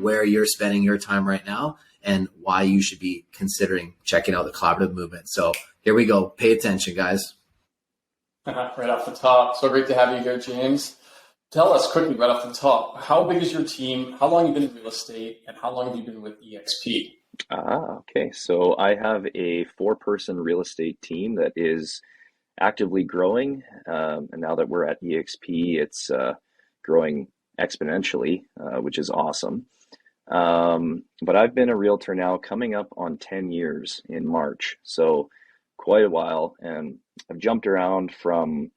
where you're spending your time right now and why you should be considering checking out the collaborative movement. So here we go. Pay attention, guys. Right off the top. So great to have you here, James. Tell us quickly right off the top, how big is your team? How long have you been in real estate? And how long have you been with EXP? Okay. So I have a 4-person real estate team that is actively growing. And now that we're at EXP, it's growing exponentially, which is awesome. But I've been a realtor now coming up on 10 years in March. So quite a while. And I've jumped around from,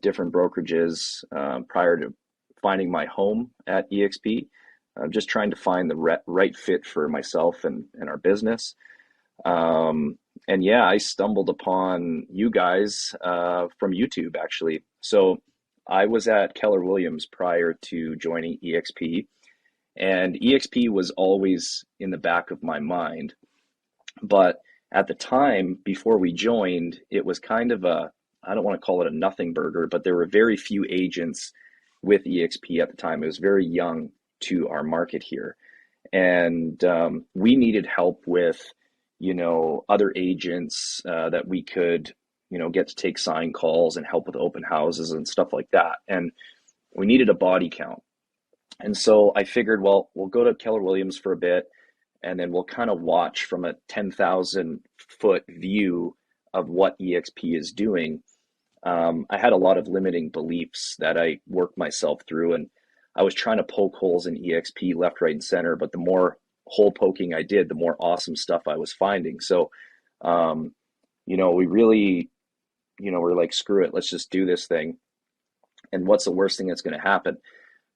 different brokerages prior to finding my home at EXP. I'm just trying to find the right fit for myself and our business. And yeah, I stumbled upon you guys from YouTube, actually. So I was at Keller Williams prior to joining EXP, and EXP was always in the back of my mind. But at the time, before we joined, it was kind of I don't want to call it a nothing burger, but there were very few agents with EXP at the time. It was very young to our market here. And we needed help with, other agents that we could, get to take sign calls and help with open houses and stuff like that. And we needed a body count. And so I figured, well, we'll go to Keller Williams for a bit, and then we'll kind of watch from a 10,000 foot view of what EXP is doing. I had a lot of limiting beliefs that I worked myself through, and I was trying to poke holes in EXP left, right, and center, but the more hole poking I did, the more awesome stuff I was finding. So, we really, we're like, screw it, let's just do this thing. And what's the worst thing that's going to happen?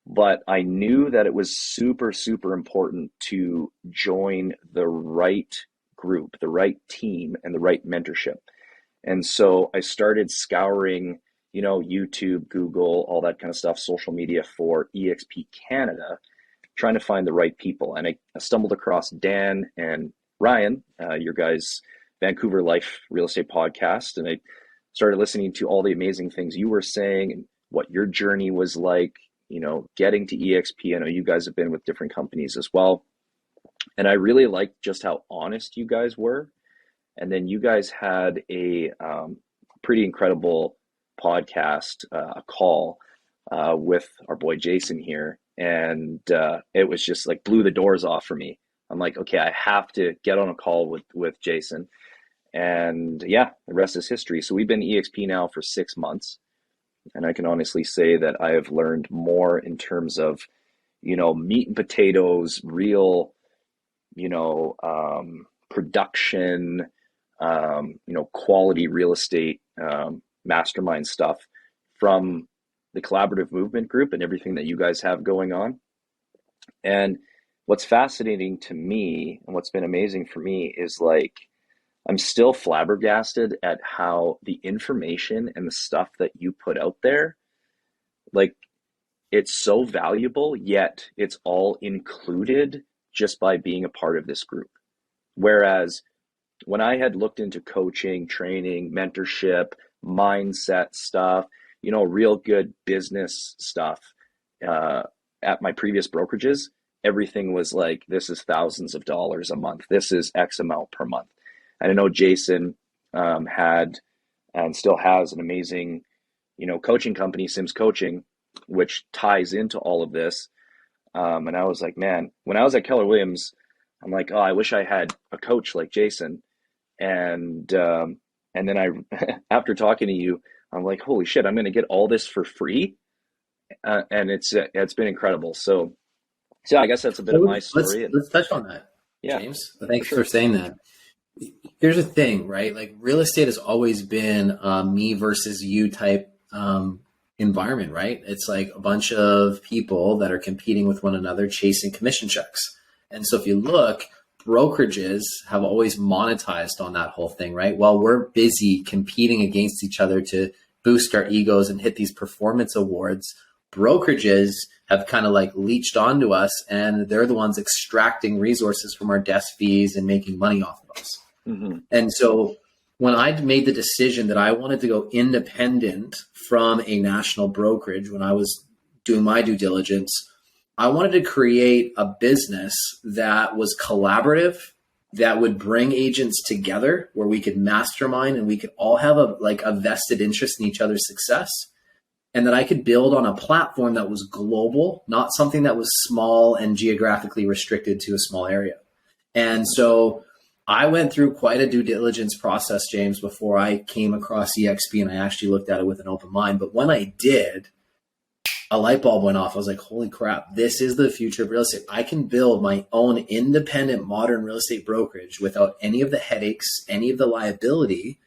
But I knew that it was super, super important to join the right group, the right team, and the right mentorship. And so I started scouring, YouTube, Google, all that kind of stuff, social media for EXP Canada, trying to find the right people. And I stumbled across Dan and Ryan, your guys' Vancouver Life Real Estate podcast. And I started listening to all the amazing things you were saying and what your journey was like, getting to EXP. I know you guys have been with different companies as well. And I really liked just how honest you guys were. And then you guys had a pretty incredible podcast, a call with our boy Jason here. And it was just like blew the doors off for me. I'm like, okay, I have to get on a call with Jason. And yeah, the rest is history. So we've been EXP now for 6 months. And I can honestly say that I have learned more in terms of, meat and potatoes, real, production, quality real estate, mastermind stuff from the collaborative movement group and everything that you guys have going on. And what's fascinating to me and what's been amazing for me is like, I'm still flabbergasted at how the information and the stuff that you put out there, like, it's so valuable, yet it's all included just by being a part of this group. Whereas when I had looked into coaching, training, mentorship, mindset stuff, real good business stuff at my previous brokerages, everything was like, this is thousands of dollars a month. This is X amount per month. And I know Jason had and still has an amazing, coaching company, Sims Coaching, which ties into all of this. And I was like, man, when I was at Keller Williams, I'm like, oh, I wish I had a coach like Jason. And then I, after talking to you, I'm like, holy shit, I'm going to get all this for free. And it's been incredible. So I guess that's a bit of my story. Let's touch on that, yeah, James. Thanks for saying that. Here's the thing, right? Like, real estate has always been me versus you type environment, right? It's like a bunch of people that are competing with one another, chasing commission checks. And so if you look, brokerages have always monetized on that whole thing, right? While we're busy competing against each other to boost our egos and hit these performance awards, brokerages have kind of like leached onto us, and they're the ones extracting resources from our desk fees and making money off of us. Mm-hmm. And so when I made the decision that I wanted to go independent from a national brokerage, when I was doing my due diligence, I wanted to create a business that was collaborative, that would bring agents together where we could mastermind and we could all have a vested interest in each other's success. And that I could build on a platform that was global, not something that was small and geographically restricted to a small area. And so I went through quite a due diligence process, James, before I came across EXP, and I actually looked at it with an open mind. But when I did, a light bulb went off. I was like, holy crap, this is the future of real estate. I can build my own independent modern real estate brokerage without any of the headaches, any of the liability.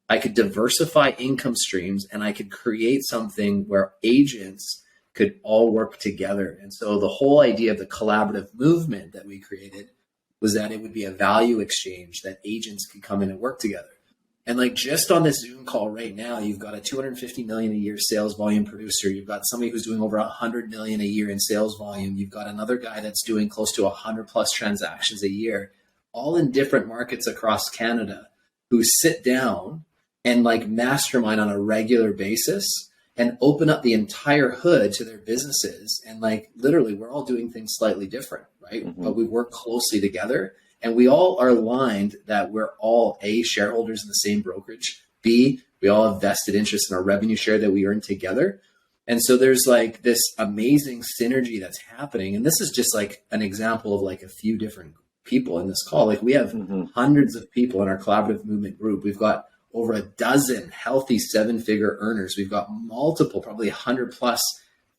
I could diversify income streams, and I could create something where agents could all work together. And so the whole idea of the collaborative movement that we created was that it would be a value exchange, that agents could come in and work together. And like just on this Zoom call right now, you've got a 250 million a year sales volume producer. You've got somebody who's doing over 100 million a year in sales volume. You've got another guy that's doing close to 100 plus transactions a year, all in different markets across Canada, who sit down and like mastermind on a regular basis and open up the entire hood to their businesses. And like literally we're all doing things slightly different, right? Mm-hmm. But we work closely together. And we all are aligned that we're all A, shareholders in the same brokerage, B, we all have vested interest in our revenue share that we earn together. And so there's like this amazing synergy that's happening. And this is just like an example of like a few different people in this call. Like we have hundreds of people in our collaborative movement group. We've got over a dozen healthy 7-figure earners. We've got multiple, probably 100 plus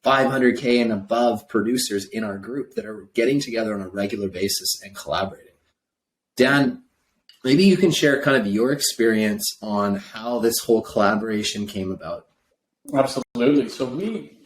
500K and above producers in our group that are getting together on a regular basis and collaborating. Dan, maybe you can share kind of your experience on how this whole collaboration came about. Absolutely. So we,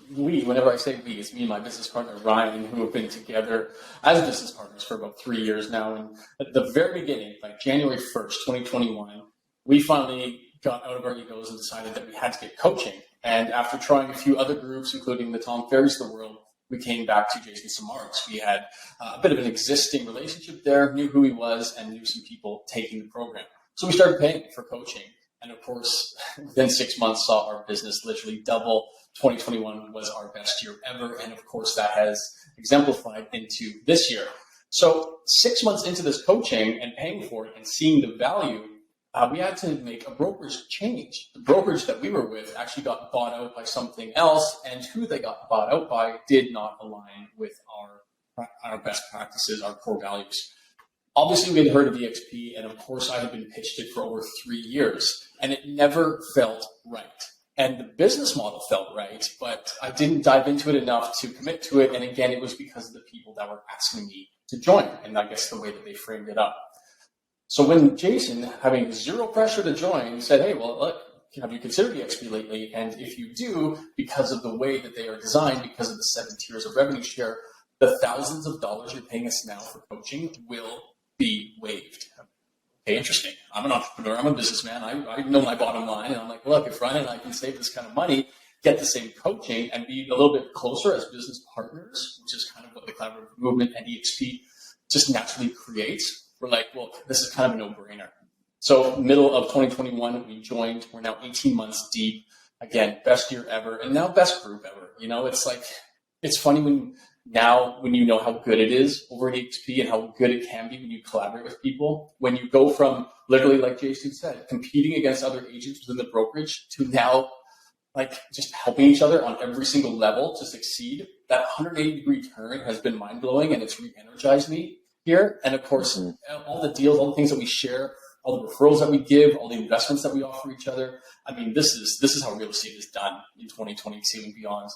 whenever I say we, it's me and my business partner, Ryan, who have been together as business partners for about 3 years now. And at the very beginning, like January 1st, 2021, we finally got out of our egos and decided that we had to get coaching. And after trying a few other groups, including the Tom Ferrys of the world, we came back to Jason Samar's. We had a bit of an existing relationship there, knew who he was, and knew some people taking the program. So we started paying for coaching. And of course, within 6 months, saw our business literally double. 2021 was our best year ever. And of course, that has exemplified into this year. So 6 months into this coaching and paying for it and seeing the value, we had to make a brokerage change. The brokerage that we were with actually got bought out by something else, and who they got bought out by did not align with our best practices, our core values. Obviously, we had heard of EXP, and of course, I had been pitched it for over 3 years, and it never felt right. And the business model felt right, but I didn't dive into it enough to commit to it. And again, it was because of the people that were asking me to join, and I guess the way that they framed it up. So when Jason, having zero pressure to join, said, hey, well, look, have you considered EXP lately? And if you do, because of the way that they are designed, because of the 7 tiers of revenue share, the thousands of dollars you're paying us now for coaching will be waived. Okay, interesting. I'm an entrepreneur. I'm a businessman. I know my bottom line. And I'm like, look, if Ryan and I can save this kind of money, get the same coaching, and be a little bit closer as business partners, which is kind of what the collaborative movement and EXP just naturally creates, we're like, well, this is kind of a no-brainer. So middle of 2021, we joined. We're now 18 months deep. Again, best year ever, and now best group ever. You know, it's like, it's funny when you know how good it is over at EXP and how good it can be when you collaborate with people, when you go from literally, like Jason said, competing against other agents within the brokerage to now like just helping each other on every single level to succeed. That 180-degree turn has been mind-blowing, and it's re-energized me here. And of course, all the deals, all the things that we share, all the referrals that we give, all the investments that we offer each other. I mean, this is how real estate is done in 2022 and beyond.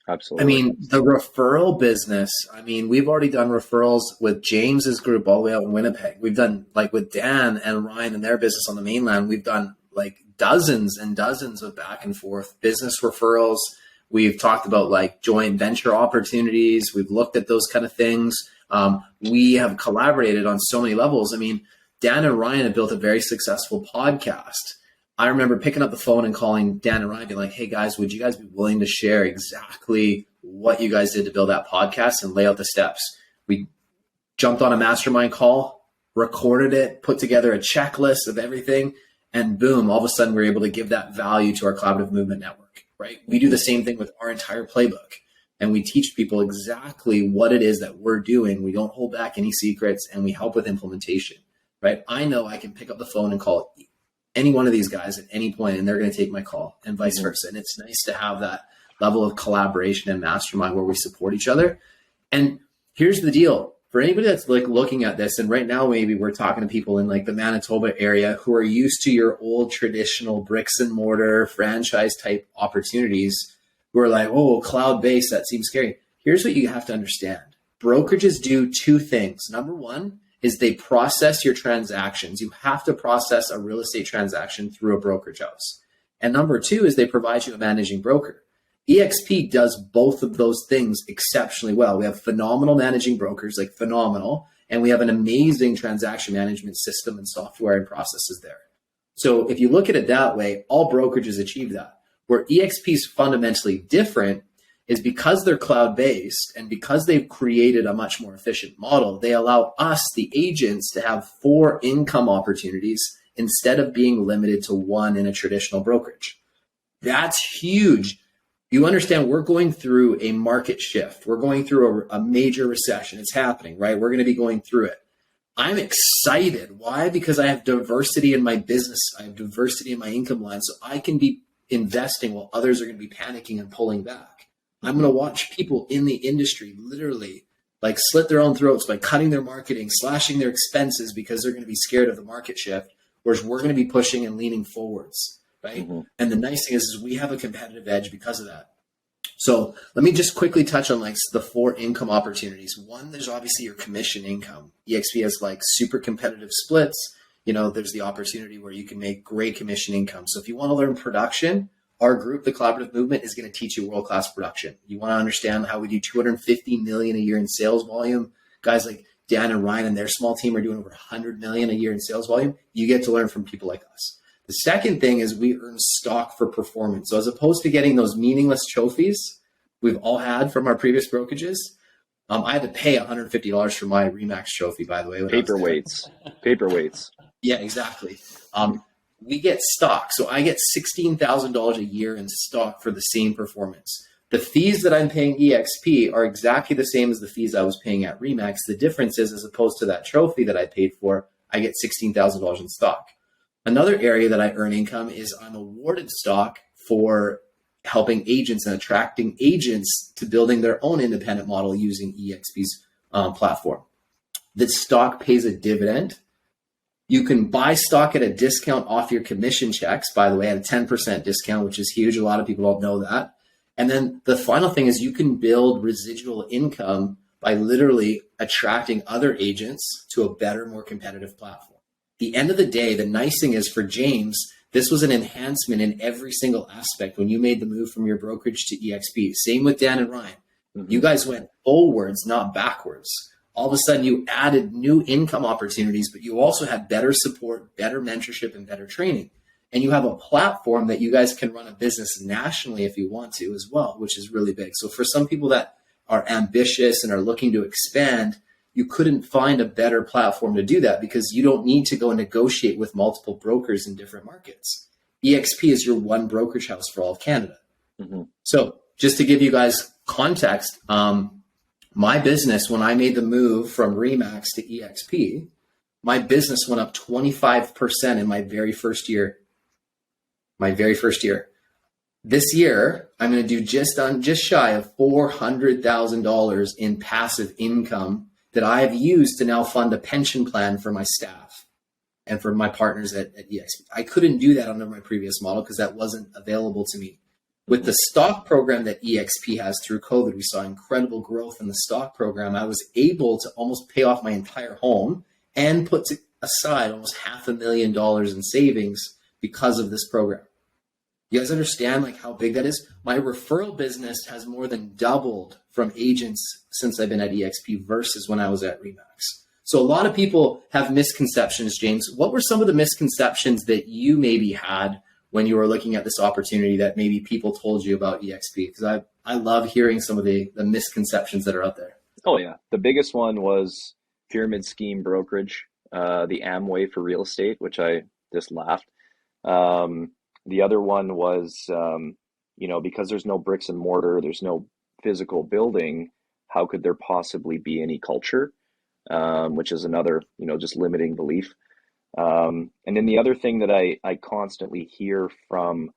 Absolutely. I mean, the referral business, I mean, we've already done referrals with James's group all the way out in Winnipeg. We've done like with Dan and Ryan and their business on the mainland. We've done like dozens and dozens of back and forth business referrals. We've talked about like joint venture opportunities. We've looked at those kind of things. We have collaborated on so many levels. I mean, Dan and Ryan have built a very successful podcast. I remember picking up the phone and calling Dan and Ryan, being like, hey guys, would you guys be willing to share exactly what you guys did to build that podcast and lay out the steps? We jumped on a mastermind call, recorded it, put together a checklist of everything, and boom, all of a sudden we're able to give that value to our collaborative movement network, right? We do the same thing with our entire playbook. and we teach people exactly what it is that we're doing. We don't hold back any secrets, and we help with implementation, right? I know I can pick up the phone and call any one of these guys at any point, and they're going to take my call, and vice versa. And it's nice to have that level of collaboration and mastermind where we support each other. And here's the deal. For anybody that's like looking at this, and right now maybe we're talking to people in like the Manitoba area who are used to your old traditional bricks and mortar franchise type opportunities, who are like, oh, cloud-based, that seems scary. Here's what you have to understand. Brokerages do two things. Number one is they process your transactions. You have to process a real estate transaction through a brokerage house. And number two is they provide you a managing broker. EXP does both of those things exceptionally well. We have phenomenal managing brokers, like phenomenal, and we have an amazing transaction management system and software and processes there. So if you look at it that way, all brokerages achieve that. Where EXP is fundamentally different is because they're cloud-based and because they've created a much more efficient model, they allow us, the agents, to have 4 income opportunities instead of being limited to 1 in a traditional brokerage. That's huge. You understand we're going through a market shift. We're going through a major recession. It's happening, right? We're going to be going through it. I'm excited. Why? Because I have diversity in my business. I have diversity in my income line. So I can be investing while others are going to be panicking and pulling back. I'm going to watch people in the industry literally like slit their own throats by cutting their marketing, slashing their expenses because they're going to be scared of the market shift, whereas we're going to be pushing and leaning forwards. Right. Mm-hmm. And the nice thing is we have a competitive edge because of that. So let me just quickly touch on like the 4 income opportunities. One, there's obviously your commission income. EXP has like super competitive splits. You know, there's the opportunity where you can make great commission income. So if you want to learn production, our group, the Collaborative Movement, is going to teach you world-class production. You want to understand how we do 250 million a year in sales volume. Guys like Dan and Ryan and their small team are doing over 100 million a year in sales volume. You get to learn from people like us. The second thing is we earn stock for performance. So as opposed to getting those meaningless trophies we've all had from our previous brokerages, I had to pay $150 for my Remax trophy, by the way. Paperweights. Yeah, exactly. We get stock. So I get $16,000 a year in stock for the same performance. The fees that I'm paying EXP are exactly the same as the fees I was paying at Remax. The difference is, as opposed to that trophy that I paid for, I get $16,000 in stock. Another area that I earn income is I'm awarded stock for helping agents and attracting agents to building their own independent model using EXP's platform. That stock pays a dividend. You can buy stock at a discount off your commission checks, by the way, at a 10% discount, which is huge. A lot of people don't know that. And then the final thing is you can build residual income by literally attracting other agents to a better, more competitive platform. The end of the day, the nice thing is for James, this was an enhancement in every single aspect when you made the move from your brokerage to EXP. Same with Dan and Ryan. Mm-hmm. You guys went forwards, not backwards. All of a sudden you added new income opportunities, but you also had better support, better mentorship, and better training. And you have a platform that you guys can run a business nationally if you want to as well, which is really big. So for some people that are ambitious and are looking to expand, you couldn't find a better platform to do that because you don't need to go and negotiate with multiple brokers in different markets. EXP is your one brokerage house for all of Canada. Mm-hmm. So just to give you guys context, my business, when I made the move from Remax to EXP, my business went up 25% in my very first year. This year, I'm going to do just shy of $400,000 in passive income that I have used to now fund a pension plan for my staff and for my partners at EXP. I couldn't do that under my previous model because that wasn't available to me. With the stock program that EXP has through COVID, we saw incredible growth in the stock program. I was able to almost pay off my entire home and put aside almost $500,000 in savings because of this program. You guys understand like how big that is? My referral business has more than doubled from agents since I've been at EXP versus when I was at Remax. So a lot of people have misconceptions, James. What were some of the misconceptions that you maybe had when you were looking at this opportunity that maybe people told you about EXP? Because I love hearing some of the misconceptions that are out there. Oh yeah. The biggest one was pyramid scheme brokerage, the Amway for real estate, which I just laughed. The other one was, because there's no bricks and mortar, there's no physical building, how could there possibly be any culture? Which is another, just limiting belief. And then the other thing that I constantly hear from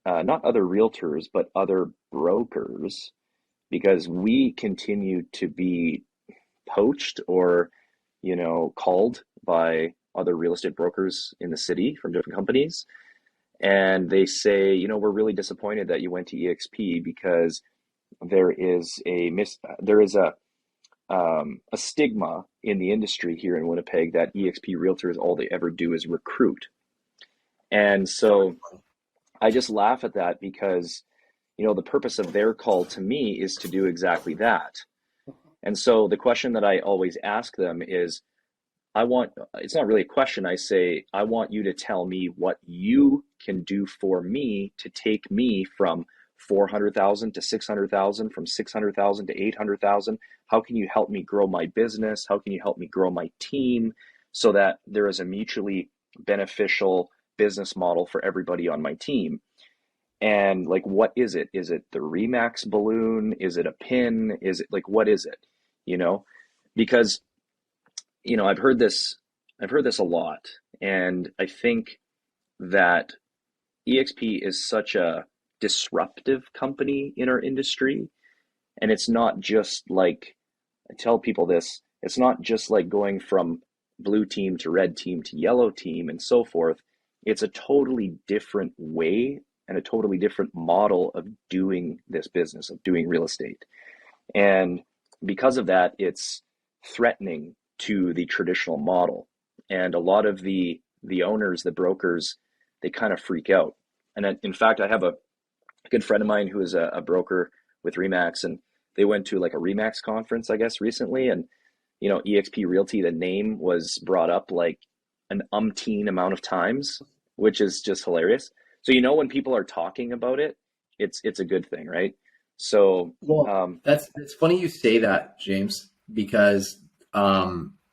not other realtors, but other brokers, because we continue to be poached or, called by other real estate brokers in the city from different companies. And they say, we're really disappointed that you went to EXP because there is a stigma in the industry here in Winnipeg that EXP realtors, all they ever do is recruit. And so I just laugh at that because, the purpose of their call to me is to do exactly that. And so the question that I always ask them is, it's not really a question. I say, I want you to tell me what you can do for me to take me from 400,000 to 600,000, from 600,000 to 800,000. How can you help me grow my business? How can you help me grow my team so that there is a mutually beneficial business model for everybody on my team? And what is it? Is it the Remax balloon? Is it a pin? Is it what is it? Because, I've heard this a lot. And I think that EXP is such a disruptive company in our industry. And it's not just I tell people this, it's not just going from blue team to red team to yellow team and so forth. It's a totally different way and a totally different model of doing this business, of doing real estate. And because of that, it's threatening to the traditional model. And a lot of the owners, the brokers, they kind of freak out. And in fact, I have a good friend of mine who is a broker with Remax, and they went to a Remax conference, I guess, recently. And, EXP Realty, the name was brought up an umpteen amount of times, which is just hilarious. So, when people are talking about it, it's a good thing, right? So, that's funny you say that, James, because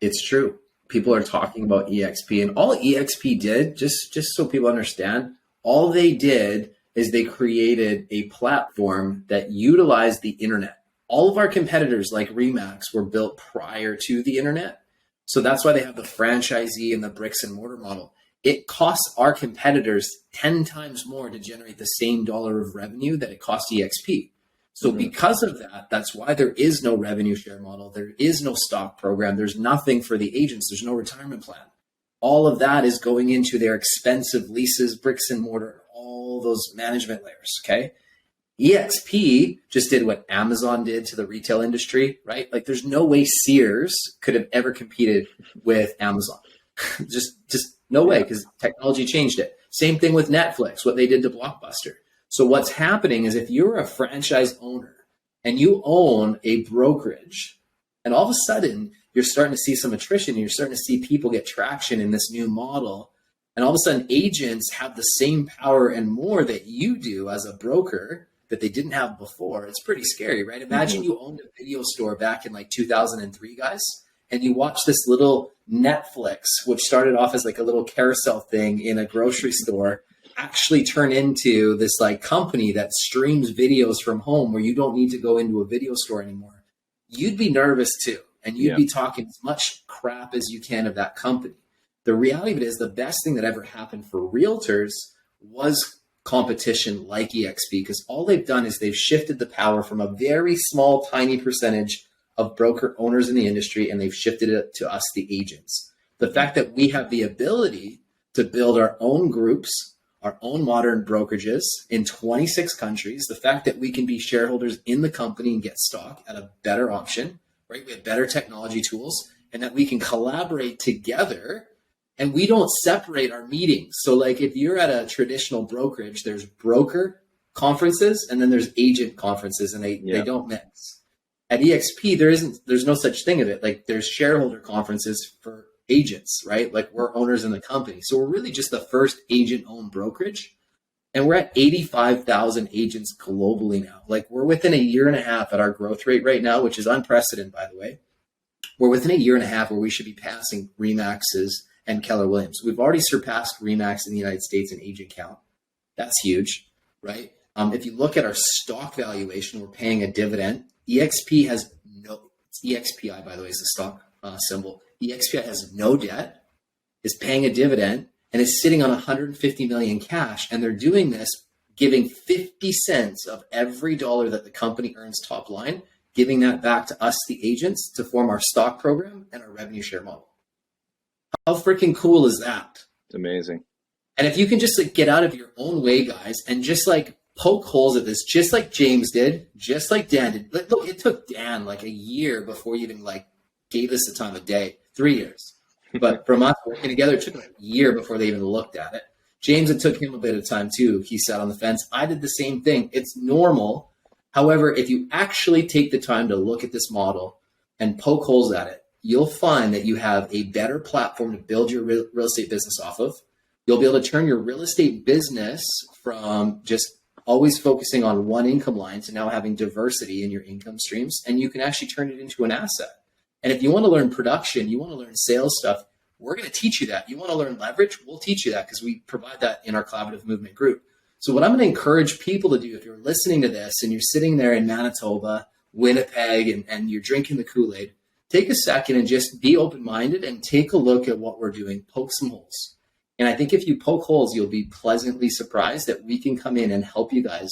it's true. People are talking about EXP, and all EXP did, just so people understand, all they did is they created a platform that utilized the internet. All of our competitors like Remax were built prior to the internet. So that's why they have the franchisee and the bricks and mortar model. It costs our competitors 10 times more to generate the same dollar of revenue that it costs EXP. So because of that, that's why there is no revenue share model. There is no stock program. There's nothing for the agents. There's no retirement plan. All of that is going into their expensive leases, bricks and mortar, all those management layers, okay? EXP just did what Amazon did to the retail industry, right? There's no way Sears could have ever competed with Amazon. just no way, because technology changed it. Same thing with Netflix, what they did to Blockbuster. So what's happening is if you're a franchise owner and you own a brokerage, and all of a sudden you're starting to see some attrition, and you're starting to see people get traction in this new model, and all of a sudden agents have the same power and more that you do as a broker that they didn't have before. It's pretty scary, right? Imagine you owned a video store back in 2003, guys, and you watch this little Netflix, which started off as a little carousel thing in a grocery store, actually turn into this company that streams videos from home where you don't need to go into a video store anymore. You'd be nervous too. And you'd be talking as much crap as you can of that company. The reality of it is the best thing that ever happened for realtors was competition like EXP, because all they've done is they've shifted the power from a very small, tiny percentage of broker owners in the industry, and they've shifted it to us, the agents. The fact that we have the ability to build our own groups, our own modern brokerages in 26 countries, the fact that we can be shareholders in the company and get stock at a better option, right? We have better technology tools, and that we can collaborate together, and we don't separate our meetings. So if you're at a traditional brokerage, there's broker conferences and then there's agent conferences, and they don't mix. At EXP, there's no such thing of it. There's shareholder conferences for agents, right? We're owners in the company. So we're really just the first agent-owned brokerage. And we're at 85,000 agents globally now. We're within a year and a half at our growth rate right now, which is unprecedented, by the way. We're within a year and a half where we should be passing Remax's and Keller Williams. We've already surpassed Remax in the United States in agent count. That's huge, right? If you look at our stock valuation, we're paying a dividend. EXP has it's EXPI, by the way, is the stock symbol. EXPI has no debt, is paying a dividend, and is sitting on 150 million cash. And they're doing this, giving 50 cents of every dollar that the company earns top line, giving that back to us, the agents, to form our stock program and our revenue share model. How freaking cool is that? It's amazing. And if you can just like get out of your own way, guys, and just like poke holes at this, just like James did, just like Dan did. Look, it took Dan like a year before he even like gave us the time of day, 3 years. But from us working together, it took like a year before they even looked at it. James, it took him a bit of time too. He sat on the fence. I did the same thing. It's normal. However, if you actually take the time to look at this model and poke holes at it, you'll find that you have a better platform to build your real estate business off of. You'll be able to turn your real estate business from just always focusing on one income line to now having diversity in your income streams, and you can actually turn it into an asset. And if you want to learn production, you want to learn sales stuff, we're going to teach you that. You want to learn leverage? We'll teach you that because we provide that in our collaborative movement group. So what I'm going to encourage people to do, if you're listening to this and you're sitting there in Manitoba, Winnipeg, and you're drinking the Kool-Aid, take a second and just be open-minded and take a look at what we're doing. Poke some holes. And I think if you poke holes, you'll be pleasantly surprised that we can come in and help you guys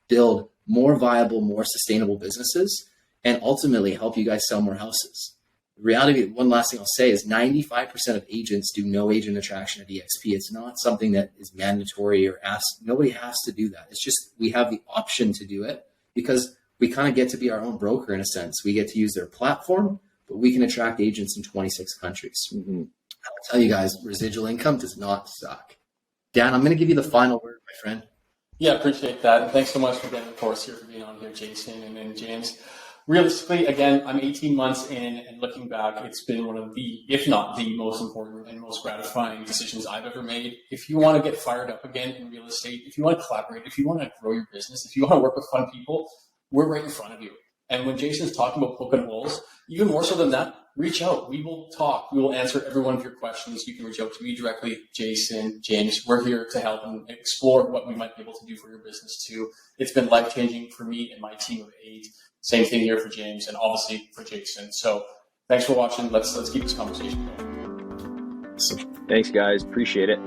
build more viable, more sustainable businesses and ultimately help you guys sell more houses. The reality, one last thing I'll say is 95% of agents do no agent attraction at EXP. It's not something that is mandatory or asked. Nobody has to do that. It's just we have the option to do it because we kind of get to be our own broker in a sense. We get to use their platform, but we can attract agents in 26 countries. Mm-hmm. I'll tell you guys, residual income does not suck. Dan, I'm going to give you the final word, my friend. Yeah, appreciate that. And thanks so much for getting the course here, for being on here, Jason and then James. Realistically, again, I'm 18 months in, and looking back, it's been one of the, if not the most important and most gratifying decisions I've ever made. If you want to get fired up again in real estate, if you want to collaborate, if you want to grow your business, if you want to work with fun people, we're right in front of you. And when Jason's talking about poking holes, even more so than that, reach out. We will talk. We will answer every one of your questions. You can reach out to me directly, Jason, James. We're here to help and explore what we might be able to do for your business too. It's been life-changing for me and my team of 8. Same thing here for James and obviously for Jason. So thanks for watching. Let's keep this conversation going. Thanks, guys. Appreciate it.